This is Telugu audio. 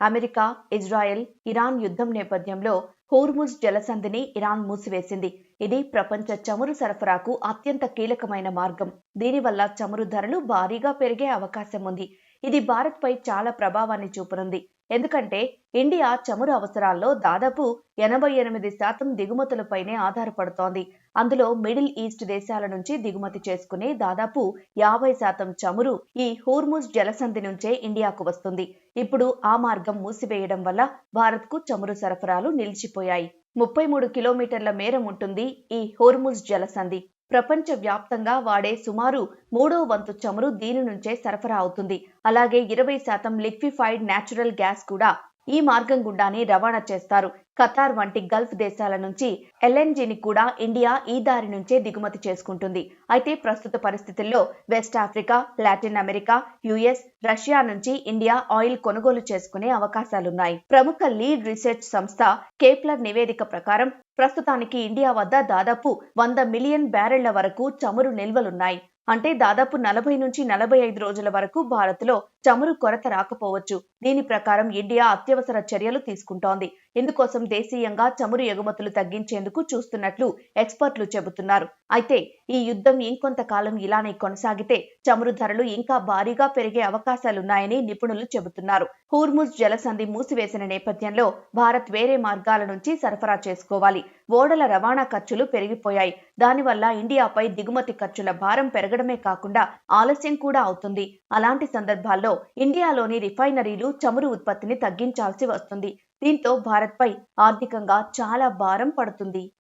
అమెరికా, ఇజ్రాయెల్, ఇరాన్ యుద్ధం నేపథ్యంలో హోర్ముజ్ జలసంధిని ఇరాన్ మూసివేసింది. ఇది ప్రపంచ చమురు సరఫరాకు అత్యంత కీలకమైన మార్గం. దీనివల్ల చమురు ధరలు భారీగా పెరిగే అవకాశం ఉంది. ఇది భారత్పై చాలా ప్రభావాన్ని చూపనుంది. ఎందుకంటే ఇండియా చమురు అవసరాల్లో దాదాపు 88% దిగుమతులపైనే ఆధారపడుతోంది. అందులో మిడిల్ ఈస్ట్ దేశాల నుంచి దిగుమతి చేసుకునే దాదాపు 50% చమురు ఈ హోర్ముజ్ జలసంధి నుంచే ఇండియాకు వస్తుంది. ఇప్పుడు ఆ మార్గం మూసివేయడం వల్ల భారత్కు చమురు సరఫరాలు నిలిచిపోయాయి. 33 కిలోమీటర్ల మేర ఉంటుంది ఈ హోర్ముజ్ జలసంధి. ప్రపంచ వ్యాప్తంగా వాడే సుమారు 3వ వంతు చమురు దీని నుంచే సరఫరా అవుతుంది. అలాగే 20% లిక్విఫైడ్ న్యాచురల్ గ్యాస్ కూడా ఈ మార్గం గుండానే రవాణా చేస్తారు. ఖతార్ వంటి గల్ఫ్ దేశాల నుంచి ఎల్ఎన్జీని కూడా ఇండియా ఈ దారి నుంచే దిగుమతి చేసుకుంటుంది. అయితే ప్రస్తుత పరిస్థితుల్లో west Africa, Latin America, US, Russia నుంచి ఇండియా ఆయిల్ కొనుగోలు చేసుకునే అవకాశాలున్నాయి. ప్రముఖ లీడ్ రీసెర్చ్ సంస్థ కేప్లర్ నివేదిక ప్రకారం ప్రస్తుతానికి ఇండియా వద్ద దాదాపు 100 మిలియన్ బ్యారెళ్ల వరకు చమురు నిల్వలున్నాయి. అంటే దాదాపు 40 నుంచి 45 రోజుల వరకు భారత్లో చమురు కొరత రాకపోవచ్చు. దీని ప్రకారం ఇండియా అత్యవసర చర్యలు తీసుకుంటోంది. ఇందుకోసం దేశీయంగా చమురు ఎగుమతులు తగ్గించేందుకు చూస్తున్నట్లు ఎక్స్పర్ట్లు చెబుతున్నారు. అయితే ఈ యుద్ధం ఇంకొంతకాలం ఇలానే కొనసాగితే చమురు ధరలు ఇంకా భారీగా పెరిగే అవకాశాలున్నాయని నిపుణులు చెబుతున్నారు. హోర్ముజ్ జలసంధి మూసివేసిన నేపథ్యంలో భారత్ వేరే మార్గాల నుంచి సరఫరా చేసుకోవాలి. ఓడల రవాణా ఖర్చులు పెరిగిపోయాయి. దానివల్ల ఇండియాపై దిగుమతి ఖర్చుల భారం పెరగడమే కాకుండా ఆలస్యం కూడా అవుతుంది. అలాంటి సందర్భాల్లో ఇండియాలోని రిఫైనరీలు చమురు ఉత్పత్తిని తగ్గించాల్సి వస్తుంది. దీంతో భారత్పై ఆర్థికంగా చాలా భారం పడుతుంది.